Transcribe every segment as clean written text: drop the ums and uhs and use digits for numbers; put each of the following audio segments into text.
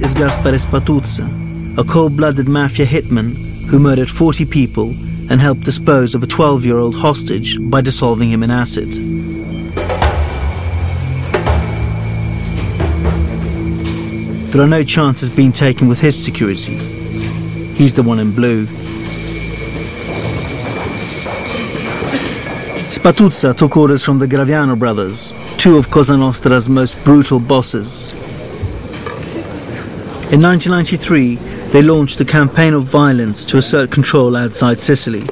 is Gaspare Spatuzza, a cold-blooded mafia hitman who murdered 40 people and helped dispose of a 12-year-old hostage by dissolving him in acid. There are no chances being taken with his security. He's the one in blue. Spatuzza took orders from the Graviano brothers, two of Cosa Nostra's most brutal bosses. In 1993, they launched a campaign of violence to assert control outside Sicily.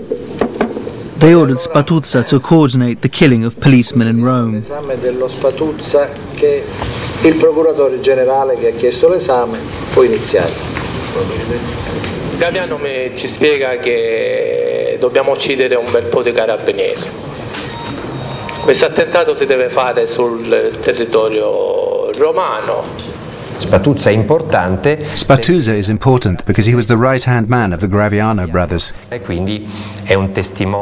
They ordered Spatuzza to coordinate the killing of policemen in Rome. Il procuratore generale che ha chiesto l'esame può iniziare. Graviano ci spiega che dobbiamo uccidere un bel po' di carabinieri. Questo attentato si deve fare sul territorio romano. Spatuzza is important because he was the right-hand man of the Graviano brothers.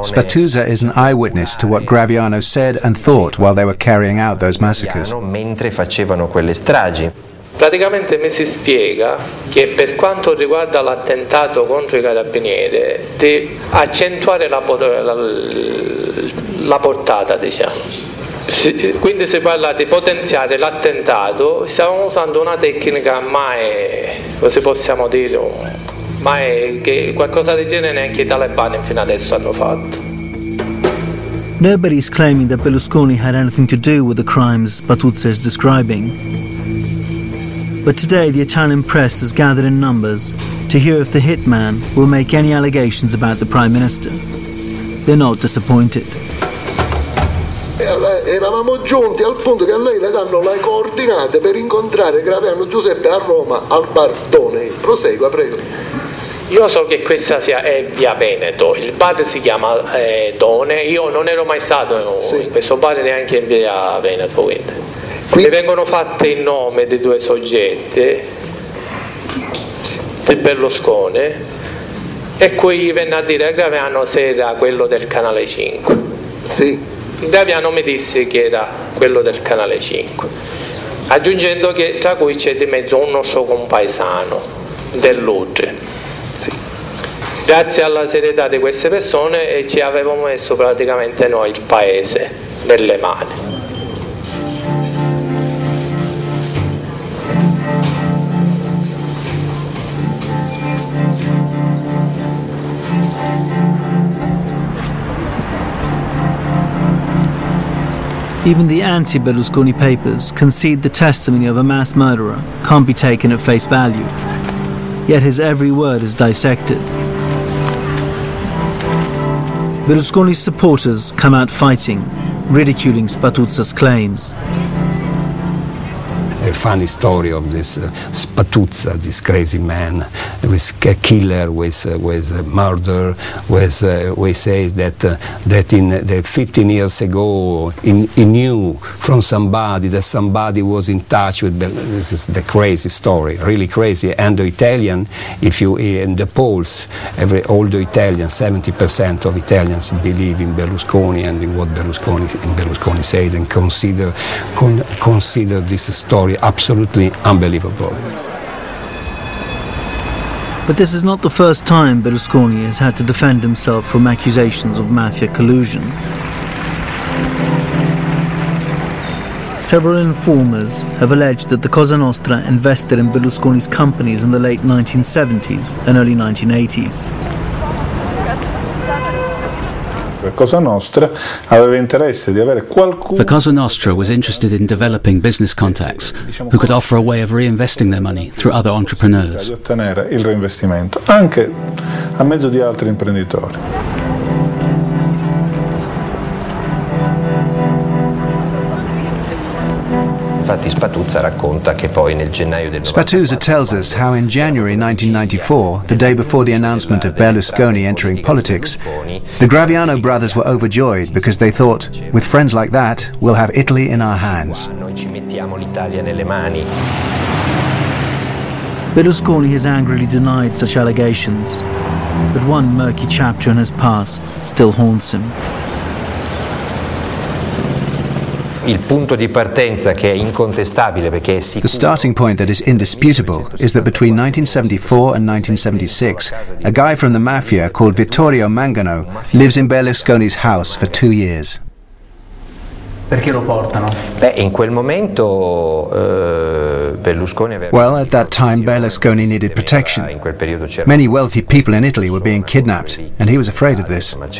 Spatuzza is an eyewitness to what Graviano said and thought while they were carrying out those massacres. Praticamente mi si spiega che per quanto riguarda l'attentato contro i carabinieri, di accentuare la portata, diciamo. Quindi si parla di potenziare l'attentato. Stiamo usando una tecnica mai, così possiamo dire, mai che qualcosa del genere neanche i talebani fino adesso hanno fatto. Nobody's claiming that Berlusconi had anything to do with the crimes Spatuzza is describing. But today the Italian press has gathered in numbers to hear if the hitman will make any allegations about the Prime Minister. They're not disappointed. Eravamo giunti al punto che a lei le danno le coordinate per incontrare Graviano Giuseppe a Roma al bar Done. Prosegua, prego. Io so che questa è via Veneto, il bar si chiama Done, io non ero mai stato in questo bar neanche in via Veneto, quindi. Mi vengono fatte il nome dei due soggetti, del Berlusconi, e qui venne a dire a Graviano se era quello del Canale 5. Sì. Graviano mi disse che era quello del Canale 5, aggiungendo che tra cui c'è di mezzo un nostro compaesano dell'Udri. Sì. Grazie alla serietà di queste persone ci avevamo messo praticamente noi il paese nelle mani. Even the anti-Berlusconi papers concede the testimony of a mass murderer can't be taken at face value. Yet his every word is dissected. Berlusconi's supporters come out fighting, ridiculing Spatuzza's claims. A funny story of this Spatuzza, this crazy man, with a killer, with murder, we say that in the 15 years ago he knew from somebody that somebody was in touch with. This is the crazy story, really crazy. And the Italian, if you in the polls, all the Italians, 70% of Italians believe in Berlusconi and in what Berlusconi said, and consider this story absolutely unbelievable. But this is not the first time Berlusconi has had to defend himself from accusations of mafia collusion. Several informers have alleged that the Cosa Nostra invested in Berlusconi's companies in the late 1970s and early 1980s. Cosa Nostra aveva interesse di avere qualcuno. The Cosa Nostra was interested in developing business contacts who could offer a way of reinvesting their money through other entrepreneurs. Di ottenere il reinvestimento anche a mezzo di altri imprenditori. Spatuzza tells us how in January 1994, the day before the announcement of Berlusconi entering politics, the Graviano brothers were overjoyed because they thought, with friends like that, we'll have Italy in our hands. Berlusconi has angrily denied such allegations, but one murky chapter in his past still haunts him. The starting point that is indisputable is that between 1974 and 1976, a guy from the Mafia called Vittorio Mangano lives in Berlusconi's house for 2 years. Perché lo portano? In quel momento Berlusconi aveva... Well, at that time Berlusconi needed protection. Many wealthy people in Italy were being kidnapped, and he was afraid of this. But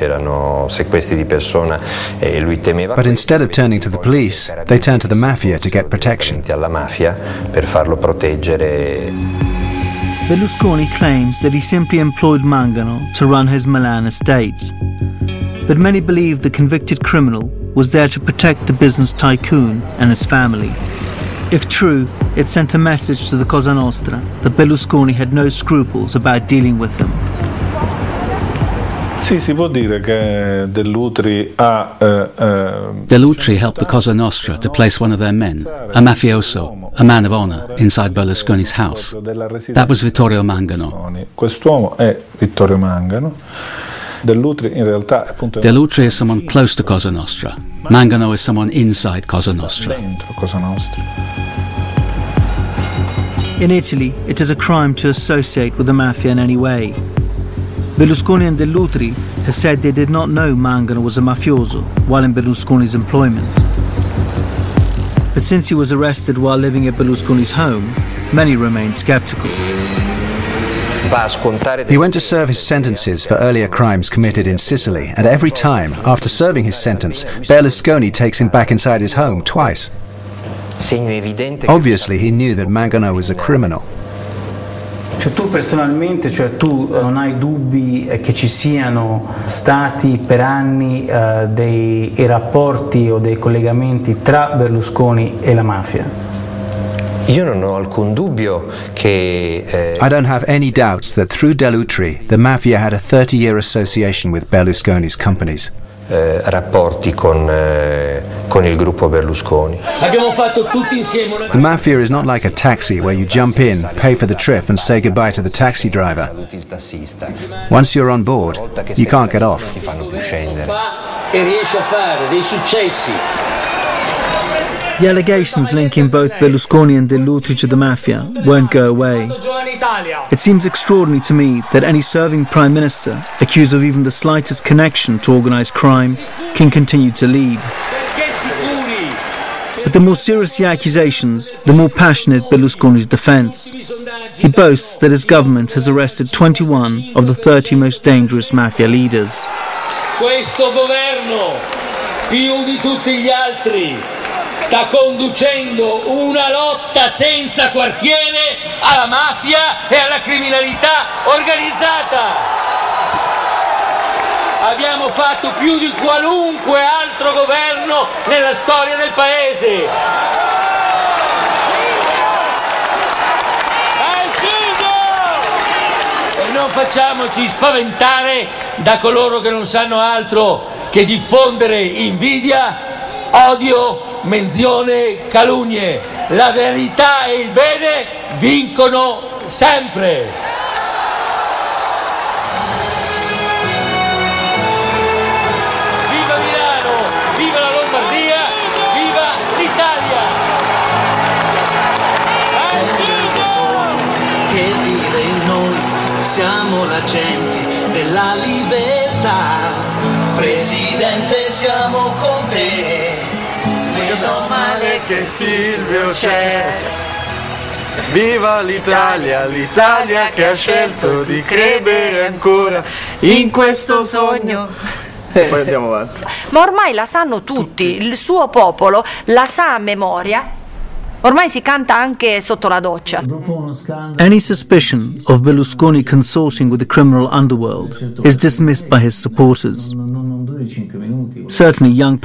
instead of turning to the police, they turned to the Mafia to get protection. Berlusconi claims that he simply employed Mangano to run his Milan estate. But many believe the convicted criminal was there to protect the business tycoon and his family. If true, it sent a message to the Cosa Nostra that Berlusconi had no scruples about dealing with them. Sì, si può dire che Dell'Utri helped the Cosa Nostra to place one of their men, a mafioso, a man of honor, inside Berlusconi's house. That was Vittorio Mangano. Quest'uomo è Vittorio Mangano. Dell'Utri in realtà appunto Dell'Utri is someone close to Cosa Nostra. Mangano is someone inside Cosa Nostra. Dentro Cosa Nostra. In Italy, it is a crime to associate with the Mafia in any way. Berlusconi and Dell'Utri have said they did not know Mangano was a mafioso while in Berlusconi's employment. But since he was arrested while living at Berlusconi's home, many remain skeptical. He went to serve his sentences for earlier crimes committed in Sicily, and every time, after serving his sentence, Berlusconi takes him back inside his home twice. Obviously, he knew that Mangano was a criminal. Cioè tu personalmente, tu non hai dubbi che ci siano stati per anni dei rapporti o dei collegamenti tra Berlusconi e la mafia? Io non ho alcun dubbio che... I don't have any doubts that through Dell'Utri, the Mafia had a 30-year association with Berlusconi's companies. Rapporti con il gruppo Berlusconi. Abbiamo fatto tutti insieme. The Mafia is not like a taxi where you jump in, pay for the trip and say goodbye to the taxi driver. Once you're on board, you can't get off. E riesce a fare dei successi. The allegations linking both Berlusconi and Dell'Utri to the Mafia won't go away. It seems extraordinary to me that any serving Prime Minister accused of even the slightest connection to organised crime can continue to lead. But the more serious the accusations, the more passionate Berlusconi's defence. He boasts that his government has arrested 21 of the 30 most dangerous Mafia leaders. Questo governo, più di tutti gli altri, sta conducendo una lotta senza quartiere alla mafia e alla criminalità organizzata. Abbiamo fatto più di qualunque altro governo nella storia del paese. E non facciamoci spaventare da coloro che non sanno altro che diffondere invidia, odio, menzione, calunnie. La verità e il bene vincono sempre. Viva Milano, viva la Lombardia, viva l'Italia. C'è un sogno che vive in noi, siamo la gente della libertà. Presidente, siamo con te. Meno male che Silvio c'è. Viva l'Italia, l'Italia che ha scelto di credere ancora in questo sogno. Poi andiamo avanti. Ma ormai la sanno tutti, il suo popolo la sa a memoria. Ormai si canta anche sotto la doccia. Any suspicion of Berlusconi consorting with the criminal underworld is dismissed by his supporters. Certainly young